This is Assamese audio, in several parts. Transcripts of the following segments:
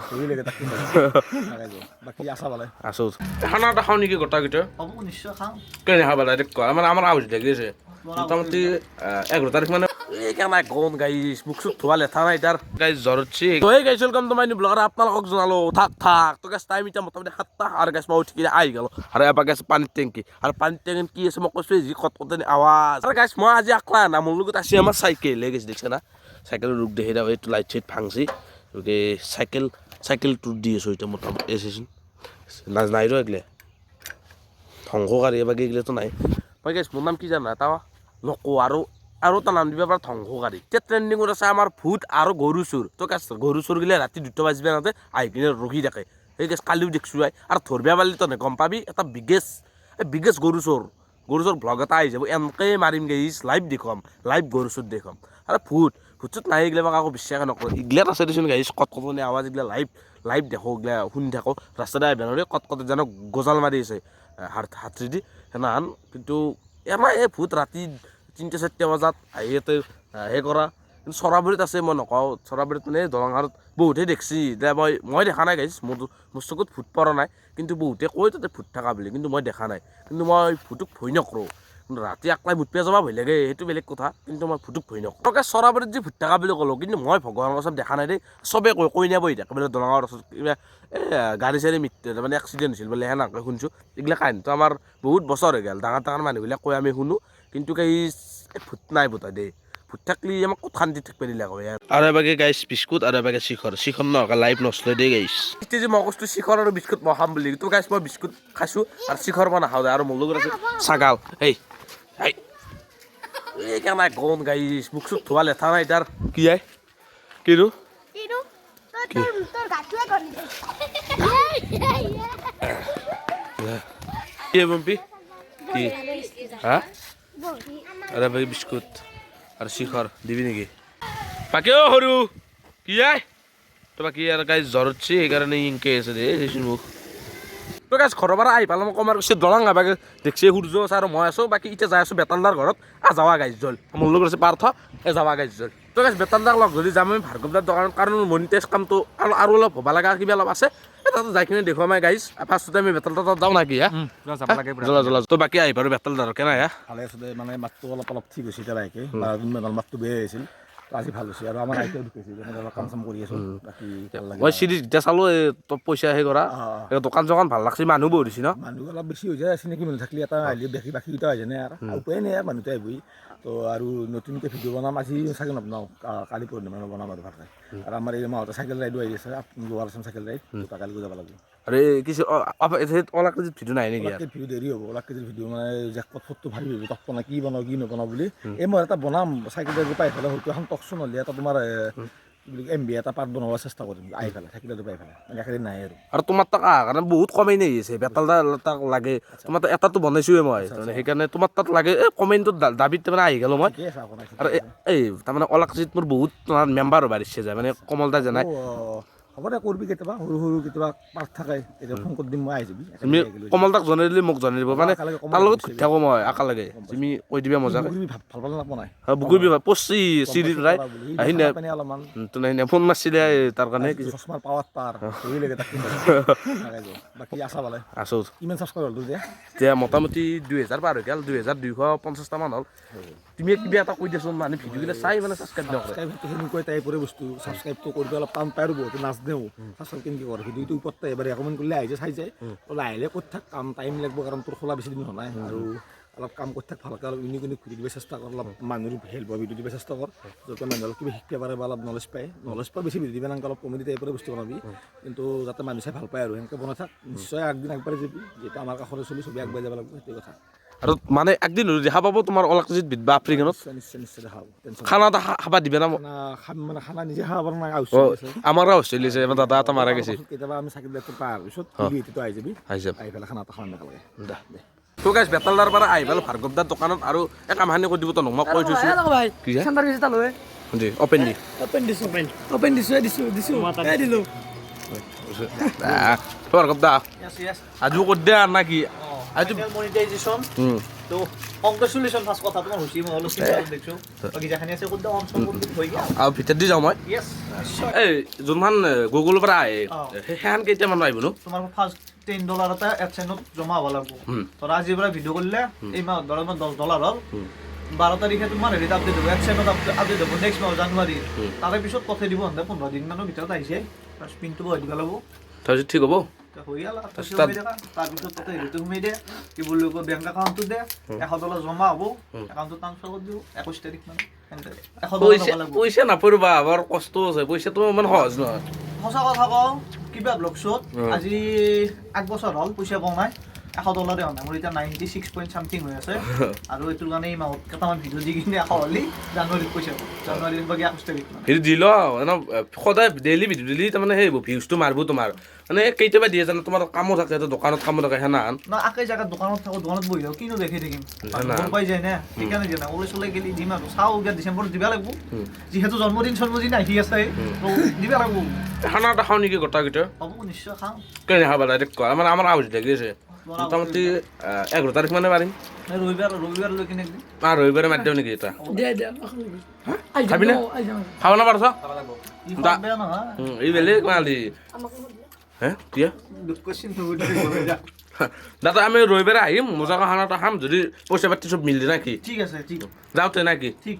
কৰিলেগে তাক বাকী আছা ভালে আছো খানা এটা খাওঁ নেকি গোটাকেইটা হ'ব নিশ্চয় খাওঁ কেনে খাবা ডাইৰেক্ট কোৱা মানে আমাৰ আউজ লাগি আছে মোটামুটি 11 তাৰিখ মানে এই কেনে গন গাইছ মুখ চুখ ধোৱা লেঠা নাই তাৰ গাইছ জ্বৰ উঠছি তই গাইছ welcome to my new blogger আপোনালোকক জনালো থাক তো গাইছ টাইম এতিয়া মোটামুটি 7টা আৰু গাইছ মই উঠি কিনে আহি গ'লো আৰু এবাৰ গাইছ পানীৰ টেংকি আৰু পানীৰ টেংকিত কি আছে মই কৈছোঁ যি খটখটনি আৱাজ আৰু গাইছ মই আজি আকলা না মোৰ লগত আছে আমাৰ চাইকেল গাইছ দেখিছে না চাইকেলৰ ৰুক দেখি দাও এইটো লাইট চাইট ভাঙছি গতিকে চাইকেলটো দি আছোঁ এতিয়া মোটামুটি এচেচোন নাই ৰ এগিলে ধ্বংসকাৰী এবাৰ এগিলেতো নাই মই গাইছ মোৰ নাম কি জানা এটা নকওঁ আৰু এটা নাম দিব পাৰা ধ্বংসকাৰী এতিয়া ট্ৰেণ্ডিঙত আছে আমাৰ ভূত আৰু গৰু চোৰ তো গাছ গৰু চোৰ গিলে ৰাতি 2টা বাজিব নাতে আহি কিনে ৰখি থাকে সেই গাছ কালিও দেখিছোঁ আৰু ধৰবিয়া পালি তনে গম পাবি এটা বিগেষ্ট গৰু চোৰ ব্লগ এটা আহি যাব এনেকৈ মাৰিম গাইছ লাইভ দেখুৱাম লাইভ গৰু চোৰ দেখুৱাম আৰু ভূত নাই এইগিলা মোক আকৌ বিশ্বাস নকৰোঁ এইগিলাত আছে দেচোন গাইছ কটকটনি আৱাজ এইগিলা লাইভ দেখোঁ এইগিলা শুনি থাকোঁ ৰাস্তাতে আহিব নোৱাৰি কটকট জানো গজাল মাৰি আছে হাতৰি সেনাহান কিন্তু এমাৰ এই ভূত ৰাতি 3-4 বজাত আহি ইয়াতে সেই কৰা কিন্তু চৰাবৰীত আছে মই নকওঁ চৰাবৰীত মানে দলংঘাটত বহুতেই দেখছি এতিয়া মই দেখা নাই গাইছ মোৰ চকুত ভূত পৰা নাই কিন্তু বহুতে কয় তাতে ভূত থকা বুলি কিন্তু মই দেখা নাই কিন্তু মই ভূতক ভয় নকৰোঁ কিন্তু ৰাতি একলাই ভূত পেজ যাব ভয় লাগে সেইটো বেলেগ কথা কিন্তু মই ভূতক ভয় নকৰোঁ চৰাবৰীত যি ভূত থকা বুলি ক'লোঁ কিন্তু মই ভগৱানৰ ওচৰত দেখা নাই দেই চবেই কৈ নিয়ে বহি থাকে বোলে দলঙৰ ওচৰত কিবা গাড়ী চাড়ী মানে এক্সিডেণ্ট হৈছিল বোলে সেনেকৈ শুনিছোঁ এইগিলা কাহিনীটো আমাৰ বহুত বছৰ হৈ গ'ল ডাঙৰ মানুহবিলাক কৈ আমি শুনো কিন্তু গাইছ ভূত নাই বোধহয় দেই ভূত থাকলি আমাক ক'ত শান্তি থাকিব দিলে আকৌ ইয়াৰ আৰু এবাগে গাইছ বিস্কুট আৰু এবাগে শিখৰ নহওক লাইভ নচলে দেই গাইছ এতিয়া যে মই কৈছোঁ শিখৰ আৰু বিস্কুট মই খাম বুলি কিন্তু গাইছ মই বিস্কুট খাইছোঁ আৰু শিখৰ মই নাখাওঁ আৰু মোৰ লগত আছে ছাগাল এই কেনে গন গাইছ মুখ চুখ ধোৱা লেঠা নাই তাৰ কি আই কিনো কি বম্পি কি হা আৰু এবাগে বিস্কুট আৰু শিখৰ দিবি নেকি বাকী সৰু কি আই তো বাকী আৰু গাইছ জ্বৰ উঠছি সেইকাৰণে ইনকে আছে দে দেচোন মোক তো গাইছ ঘৰৰ পৰা আহি পালোঁ মই কমাৰ পিছত দলং আবাগে দেখছি সূৰ্য আছে আৰু মই আছোঁ বাকী এতিয়া যাই আছোঁ বেতালদাৰ ঘৰত যাৱা গাইছ জল মোৰ লগত আছে পাৰ্থ যাৱা গাইছ জল তো গাইছ বেতালদাক লগ ধৰি যাম আমি ভাৰ্গৱদাৰ দোকানত কাৰণ মোৰ মনিটাইজ কামটো আৰু অলপ হ'ব লগা কিবা অলপ আছে তাতে যাই কিনে দেখুৱাম গাইছ ফাৰ্ষ্টতে আমি বেতালদাৰ তাত যাওঁ নেকি জ্বলা তো বাকী আহি বাৰু বেতালদাৰ কেনে ভালে আছে মানে মাতটো অলপ ঠিক হৈছে এতিয়া লাহেকৈ মাতটো বেয়া হৈছিল আজি ভাল হৈছে আৰু আমাৰ আইতাও ঢুকাইছে অলপ কাম চাম কৰি আছোঁ বাকী মই চিৰিজ যেতিয়া চালোঁ তোৰ পইচা সেই কৰা দোকান চোকান ভাল লাগছে মানুহ বহুত হৈছে ন মানুহ অলপ বেছি হৈ যায় চিনাকি মানুহ থাকিলে এটা আহিলে বাকীকেইটা হৈ যায় আৰু উপায় নাই মানুহটো আহিবই তো আৰু নতুনকৈ ভিডিঅ' বনাম আজি চাগে নবনাওঁ কালি পৰহি মানে বনাম আৰু ভালকৈ আৰু আমাৰ এই মাহঁতে চাইকেল ৰাইডো আহি আছে লোৱাৰ আছাম চাইকেল ৰাইড দুটা কালিলৈ যাব লাগিব আৰু কিছু অলপ কেজিত ভিডিঅ' নাই নেকি ভিডিঅ' দেৰি হ'ব অলপ কেজিৰ ভিডিঅ' মানে জেকপট ফটো ভাবি তক বনাই কি বনাওঁ কি নবনাওঁ বুলি এই মই এটা বনাম চাইকেল ৰাইড পাই পেলাই হয়তো এখন টকচোন হ'লে এটা তোমাৰ MB এটা পাৰ্ট বনাব চেষ্টা কৰিম আহি পেলাই থাকিলেতো পাই পেলাই একেদিন নাই আৰু তোমাৰ তাক কাৰণে বহুত কমেই নে আহিছে বেতালদাৰ তাক লাগে তোমাৰ এটাতো বনাইছোৱে মই সেইকাৰণে তোমাৰ তাত লাগে এই কমেণ্টত দাবীত মানে আহি গ'লো মই আৰু এই তাৰমানে অলাকজিত মোৰ বহুত মেম্বাৰো বাঢ়িছে যায় মানে কমল দা জানাই হ'ব দে কৰিবি কেতিয়াবা সৰু কেতিয়াবা পাৰ্ট থাকে তেতিয়া ফোন কৰি দিম মই আহি যাবি তুমি কমল দাক জনাই দিলে মোক জনাই দিব মানে তাৰ লগত ঘূৰি থাকোঁ মই একেলগে তুমি কৈ দিবা মজাকৈ ভাল পালে নাপাওঁ নাই বুকুৰ বিভাগ পচি চিৰি ৰাই আহিনে অলপমান ফোন মাৰিছিলে তাৰ কাৰণে চশমাৰ পাৱাৰ পাৰ কৰিলেগে তাক বাকী আছা ভালে আছোঁ কিমান ছাবস্ক্ৰাইব হ'ল তোৰ এতিয়া মোটামুটি 2000 পাৰ হৈ গ'ল 2250মান হ'ল তুমি কিবা এটা কৈ দিয়াচোন মানে ভিডিঅ'বিলাক চাই মানে ছাবস্ক্ৰাইব নকৰে সেনেকুৱা টাইপৰে বস্তু ছাবস্ক্ৰাইবটো কৰিব অলপ টান পায় আৰু বহুতে নাজনেও ছাবস্ক্ৰাইব কেনেকৈ কৰে ভিডিঅ'টো ওপৰতে এবাৰ ৰেকমেণ্ড কৰিলে আহি যায় চাই যায় লাহে লাহে ক'ত থাক কাম টাইম লাগিব কাৰণ তোৰ খোলা বেছি দিন হোৱা নাই আৰু অলপ কাম কৰি থাক ভালকৈ অলপ ইউনিক ঘূৰি দিব চেষ্টা কৰ অলপ মানুহৰ হেল্প হোৱা ভিডিঅ' দিব চেষ্টা কৰ যাতে মানুহে অলপ কিবা শিকিব পাৰে বা অলপ নলেজ পায় বেছি ভিডিঅ' দিবা এনেকৈ অলপ কমেডি টাইপৰে বস্তু বনাবি কিন্তু যাতে মানুহ চাই ভাল পায় আৰু সেনেকৈ বনাই থাক নিশ্চয় একদিন আগবাঢ়ি যাবি যিহেতু আমাৰ কাষৰে চলি চবেই আগবাঢ়ি যাব লাগিব সেইটো কথা আৰু মানে একদিন দেখা পাব তোমাৰ অলাকজিত বা আফ্ৰিকানত নিশ্চয় দেখা পাব খানা এটা খাবা দিবে না মানে খানা নিজে খাব পৰা নাই আমাৰো চলিছে দাদা এটা মাৰা গৈছে কেতিয়াবা আমি চাইকেল পাৰ পিছত আহি যাবি আহি পেলাই খানা এটা খাম একেলগে দে তো গাইছ বেতালদাৰ পৰা আহি পেলাই ভাৰ্গৱদাৰ দোকানত আৰু এই কামখিনি কৰি দিব তহঁতক মই কৈ থৈছোঁ অপেন দিছোঁ ভাৰ্গৱদা আজিও কৰি দিয়া না কি তো কংগ্ৰেচুলেশ্যন ফাৰ্ষ্ট কথা তোমাৰ হৈছে মই অলপ দেখিছোঁ বাকী যেখানি আছে ক'ত অঞ্চল হৈ গ'ল আৰু ভিতৰত দি যাওঁ মই য়েছ নিশ্চয় এই যোনখন গুগলৰ পৰা আহে সেইখন কেইটামান আহিব নো তোমাৰ ফাৰ্ষ্ট $10 এটা এডচেন্সত জমা হ'ব লাগিব ধৰা আজিৰ পৰা ভিডিঅ' কৰিলে এই মাহত ধৰা $10 হ'ল 12 তাৰিখে তোমাৰ হেৰিত আপডেট হ'ব এডচেন্সত আপডেট হ'ব নেক্সট মাহ জানুৱাৰী তাৰে পিছত পঠাই দিব 15 দিনমানৰ ভিতৰত আহিছে ফাৰ্ষ্ট পিনটো বহাই দিব লাগিব তাৰপিছত ঠিক হ'ব হৈ গ'ল তাৰপিছত তাতে হেৰিটো সোমাই দিয়ে কি বুলি কয় বেংক একাউণ্টটো দে $100 জমা হ'ব একাউণ্টটো ট্ৰান্সফাৰ কৰি দিব 21 তাৰিখ মানে $100 পইচা নাপৰিবা বৰ কষ্ট আছে পইচাটো ইমান সহজ নহয় সঁচা কথা কওঁ কিবা ব্লগছত আজি 1 বছৰ হ'ল পইচা পোৱা নাই $100 হোৱা নাই মোৰ এতিয়া 96 পইণ্ট চামথিং হৈ আছে আৰু এইটোৰ কাৰণে এই মাহত কেইটামান ভিডিঅ' দি কিনে 100 হ'লি জানুৱাৰীত পইচা পাম জানুৱাৰীৰ বাকী 21 তাৰিখ মানে হেৰি দি ল সদায় ডেইলি ভিডিঅ' দিলি তাৰমানে সেই ভিউজটো মাৰিব তোমাৰ মানে কেতিয়াবা দিয়ে জানো তোমাৰ কামো থাকে দোকানত কামো থাকে সেনাহান না আকে জাগাত দোকানত থাকো দোকানত বহি যাওঁ কিনো দেখি থাকিম গম পাই যায় না সেইকাৰণে দিয়া নাই ওলাই চলাই গেলি দিম আৰু চাওঁ এতিয়া ডিচেম্বৰত দিবা লাগিব যিহেতু জন্মদিন আহি আছে দিবা লাগিব খানা এটা খাওঁ নেকি গোটাকেইটা হ'ব নিশ্চয় খাওঁ কেনে খাবা ডাইৰেক্ট কোৱা আমাৰ আউজ লাগি আছে মোটামুটি 11 তাৰিখ মানে পাৰিম ৰবিবাৰ লৈ কিনে একদিন ৰবিবাৰে মাতি দিওঁ নেকি এটা খাবি না খাব না পাৰছ বেয়া নহয় এই বেলেগ মালি হে দিয়া দাদা আমি ৰবিবাৰে আহিম মজাকৈ খানা এটা খাম যদি পইচা পাতি চব মিলি নাকি ঠিক আছে ঠিক যাওঁতে নাকি ঠিক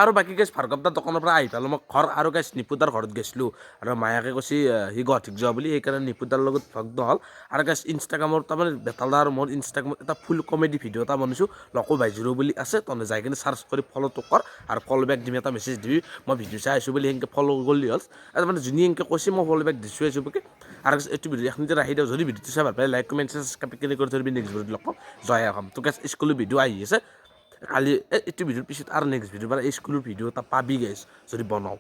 আৰু বাকী গেছ ভাৰ্গৱদাৰ দোকানৰ পৰা আহি পালোঁ মই ঘৰ আৰু গেছ নিপুদাৰ ঘৰত গৈছিলোঁ আৰু মায়াকে কৈছে সি গুৱাহাটীত যোৱা বুলি সেইকাৰণে নিপুদাৰ লগত ভগ্ন হ'ল আৰু গেছ ইনষ্টাগ্ৰামৰ তাৰমানে বেতালদা আৰু মোৰ ইনষ্টাগ্ৰামত এটা ফুল কমেডি ভিডিঅ' এটা বনাইছোঁ লকো বাইজিৰো বুলি আছে তনে যাই কিনে চাৰ্চ কৰি ফ'ল'টো কৰ আৰু ফ'ল' বেক দিম এটা মেছেজ দিবি মই ভিডিঅ' চাই আহিছোঁ বুলি সেনেকৈ ফ'ল' কৰিলে হ'ল আৰু মানে যোনে এনেকৈ কৈছে মই ফ'ল' বেক দিছোঁ আহিছোঁ বুলি আৰু এইটো ভিডিঅ' এখনতে ৰাখি দিওঁ যদি ভিডিঅ'টো চাই ভাল পায় লাইক কমেণ্ট ছাবস্ক্ৰাইব কৰি ধৰিবি নেক্সট ভিডিঅ'ত লগ পাম জয় আহম তো গেছ স্কুলৰ ভিডিঅ' আহি আছে কালি এইটো ভিডিঅ'ৰ পিছত আৰু নেক্সট ভিডিঅ' পৰা এই স্কুলৰ ভিডিঅ' এটা পাবি গেছ যদি বনাওঁ